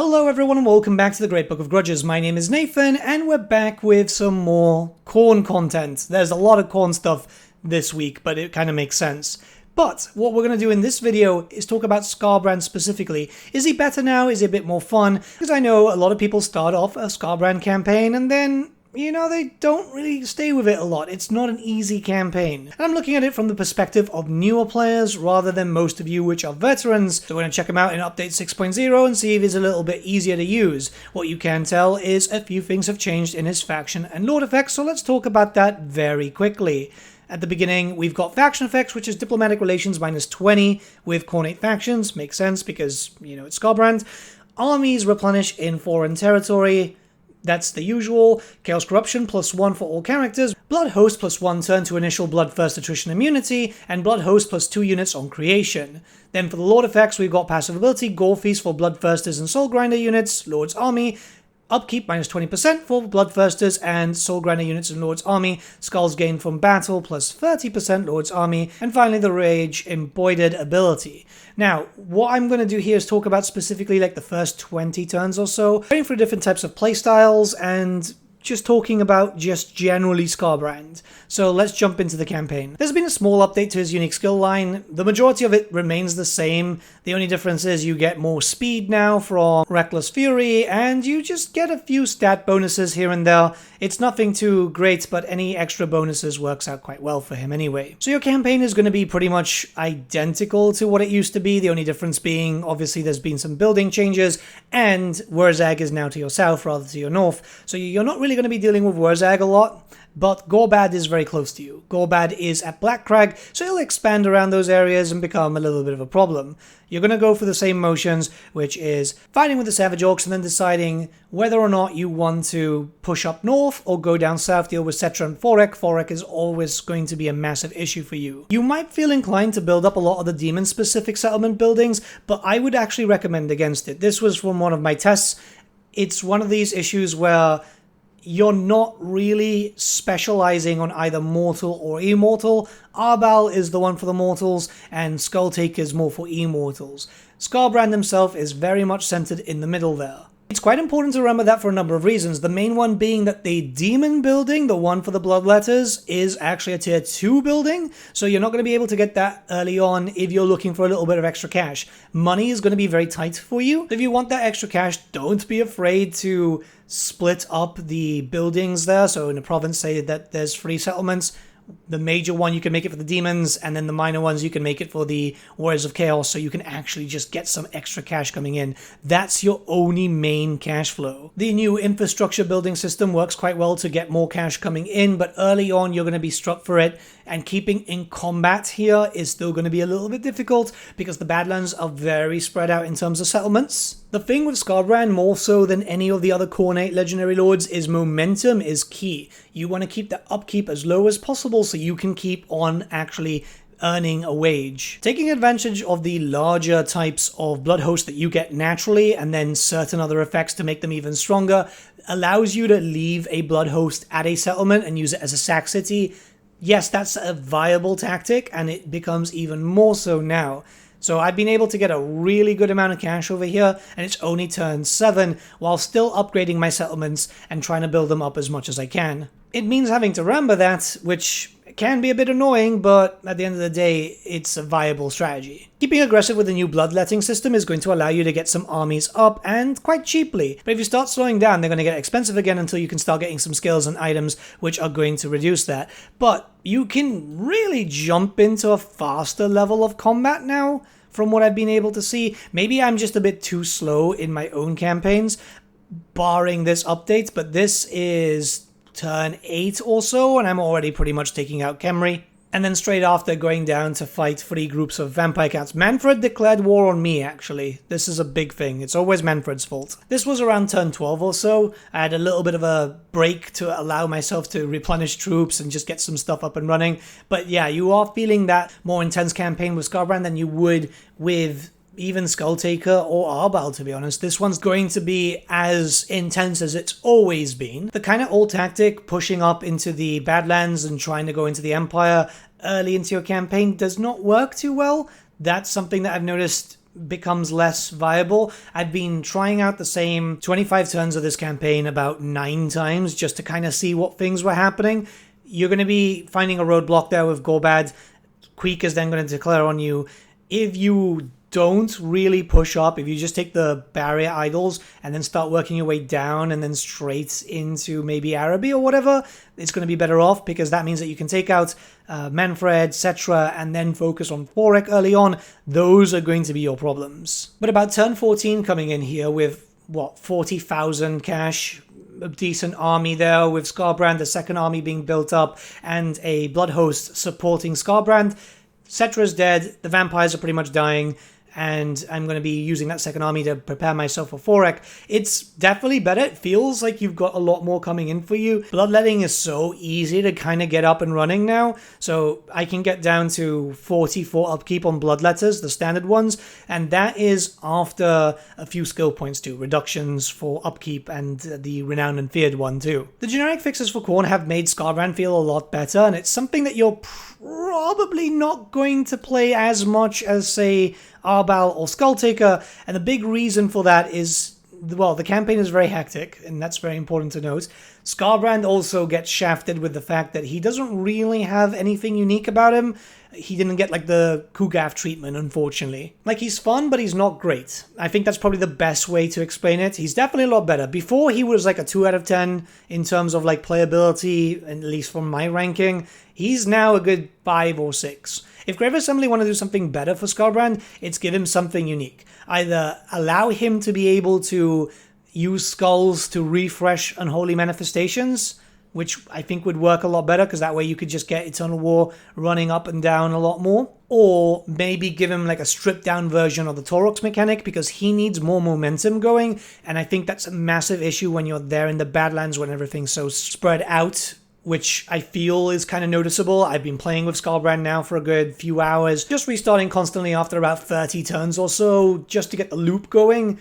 Hello everyone and welcome back to the Great Book of Grudges. My name is Nathan and we're back with some more corn content. There's a lot of corn stuff this week, but it kind of makes sense. But what we're going to do in this video is talk about Skarbrand specifically. Is he better now? Is he a bit more fun? Because I know a lot of people start off a Skarbrand campaign and then, you know, they don't really stay with it a lot. It's not an easy campaign. And I'm looking at it from the perspective of newer players rather than most of you which are veterans. So we're going to check him out in update 6.0 and see if he's a little bit easier to use. What you can tell is a few things have changed in his faction and lord effects, so let's talk about that very quickly. At the beginning, we've got faction effects, which is diplomatic relations minus 20 with Cornate factions. Makes sense because, you know, it's Skarbrand. Armies replenish in foreign territory. That's the usual. Chaos Corruption +1 for all characters. Blood Host +1 turn to initial Bloodthirst attrition immunity. And Blood Host +2 units on creation. Then for the Lord effects, we've got passive ability. Gore Feast for Bloodthirsters and Soul Grinder units. Lord's Army. Upkeep minus 20% for Bloodthirsters and Soul Grinder units in Lord's Army. Skulls gained from battle plus 30% Lord's Army. And finally the Rage Embroidered ability. Now, what I'm going to do here is talk about specifically like the first 20 turns or so, going through different types of playstyles and just talking about just generally Skarbrand. So let's jump into the campaign. There's been a small update to his unique skill line. The majority of it remains the same. The only difference is you get more speed now from Reckless Fury, and you just get a few stat bonuses here and there. It's nothing too great, but any extra bonuses works out quite well for him anyway. So your campaign is going to be pretty much identical to what it used to be, the only difference being, obviously, there's been some building changes, and Wurzag is now to your south rather than to your north. So you're not really going to be dealing with Wurzag a lot, but Gorbad is very close to you. Gorbad is at Black Crag, so he'll expand around those areas and become a little bit of a problem. You're going to go for the same motions, which is fighting with the Savage Orcs and then deciding whether or not you want to push up north or go down south, deal with Cetra and Forek. Forek is always going to be a massive issue for you. You might feel inclined to build up a lot of the demon-specific settlement buildings, but I would actually recommend against it. This was from one of my tests. It's one of these issues where you're not really specializing on either mortal or immortal. Arbal is the one for the mortals, and Skulltaker is more for immortals. Skarbrand himself is very much centered in the middle there. It's quite important to remember that for a number of reasons, the main one being that the demon building, the one for the bloodletters, is actually a tier 2 building, so you're not going to be able to get that early on if you're looking for a little bit of extra cash. Money is going to be very tight for you. If you want that extra cash, don't be afraid to split up the buildings there. So in the province, say that there's 3 settlements. The major one, you can make it for the demons, and then the minor ones, you can make it for the Warriors of Chaos, so you can actually just get some extra cash coming in. That's your only main cash flow. The new infrastructure building system works quite well to get more cash coming in, but early on, you're going to be struck for it, and keeping in combat here is still going to be a little bit difficult, because the Badlands are very spread out in terms of settlements. The thing with Skarbrand, more so than any of the other Cornate Legendary Lords, is momentum is key. You want to keep the upkeep as low as possible so you can keep on actually earning a wage. Taking advantage of the larger types of Blood Host that you get naturally, and then certain other effects to make them even stronger, allows you to leave a Blood Host at a settlement and use it as a sack city. Yes, that's a viable tactic, and it becomes even more so now. So I've been able to get a really good amount of cash over here, and it's only turn 7, while still upgrading my settlements and trying to build them up as much as I can. It means having to remember that, which can be a bit annoying, but at the end of the day, it's a viable strategy. Keeping aggressive with the new bloodletting system is going to allow you to get some armies up, and quite cheaply. But if you start slowing down, they're going to get expensive again until you can start getting some skills and items which are going to reduce that. But you can really jump into a faster level of combat now, from what I've been able to see. Maybe I'm just a bit too slow in my own campaigns, barring this update, but this is turn 8 or so, and I'm already pretty much taking out Khemri. And then straight after, going down to fight 3 groups of vampire cats. Manfred declared war on me, actually. This is a big thing. It's always Manfred's fault. This was around turn 12 or so. I had a little bit of a break to allow myself to replenish troops and just get some stuff up and running. But yeah, you are feeling that more intense campaign with Skarbrand than you would with even Skulltaker or Arbal, to be honest. This one's going to be as intense as it's always been. The kind of old tactic, pushing up into the Badlands and trying to go into the Empire early into your campaign, does not work too well. That's something that I've noticed becomes less viable. I've been trying out the same 25 turns of this campaign about 9 times just to kind of see what things were happening. You're going to be finding a roadblock there with Gorbad. Queek is then going to declare on you. If you don't really push up, if you just take the barrier idols and then start working your way down and then straight into maybe Araby or whatever, it's going to be better off, because that means that you can take out Manfred, Cetra, and then focus on Forek early on. Those are going to be your problems. But about turn 14 coming in here with, 40,000 cash, a decent army there with Skarbrand, the second army being built up, and a blood host supporting Skarbrand. Cetra's dead, the vampires are pretty much dying, and I'm going to be using that second army to prepare myself for Forek. It's definitely better. It feels like you've got a lot more coming in for you. Bloodletting is so easy to kind of get up and running now, so I can get down to 44 upkeep on Bloodletters, the standard ones, and that is after a few skill points too, reductions for upkeep and the Renowned and Feared one too. The generic fixes for Khorne have made Skarbrand feel a lot better, and it's something that you're probably not going to play as much as, say, Arbal or Skulltaker, and the big reason for that is, well, the campaign is very hectic, and that's very important to note. Skarbrand also gets shafted with the fact that he doesn't really have anything unique about him. He didn't get, like, the Kugaf treatment, unfortunately. Like, he's fun, but he's not great. I think that's probably the best way to explain it. He's definitely a lot better. Before, he was, like, a 2 out of 10 in terms of, like, playability, at least from my ranking. He's now a good 5 or 6. If Grave Assembly want to do something better for Skarbrand, it's give him something unique. Either allow him to be able to use skulls to refresh Unholy Manifestations, which I think would work a lot better, because that way you could just get Eternal War running up and down a lot more. Or maybe give him like a stripped down version of the Taurox mechanic, because he needs more momentum going, and I think that's a massive issue when you're there in the Badlands when everything's so spread out, which I feel is kind of noticeable. I've been playing with Skarbrand now for a good few hours, just restarting constantly after about 30 turns or so, just to get the loop going.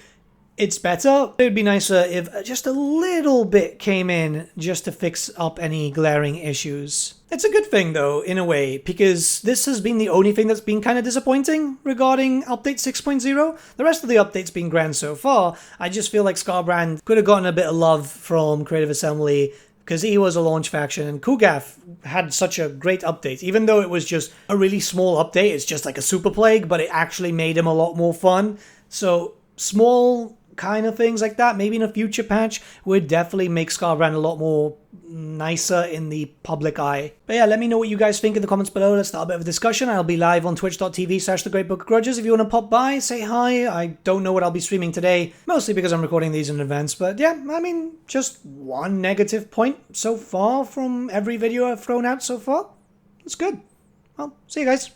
It's better. It would be nicer if just a little bit came in just to fix up any glaring issues. It's a good thing though, in a way, because this has been the only thing that's been kind of disappointing regarding Update 6.0. The rest of the update's been grand so far. I just feel like Skarbrand could have gotten a bit of love from Creative Assembly, because he was a launch faction, and Kugaf had such a great update. Even though it was just a really small update, it's just like a super plague, but it actually made him a lot more fun. So small kind of things like that, maybe in a future patch, would definitely make Skarbrand a lot more nicer in the public eye. But yeah, let me know what you guys think in the comments below. Let's start a bit of a discussion. I'll be live on twitch.tv/thegreatbookofgrudges. If you want to pop by, say hi. I don't know what I'll be streaming today, mostly because I'm recording these in advance. But yeah, I mean, just one negative point so far from every video I've thrown out so far. It's good. Well, see you guys.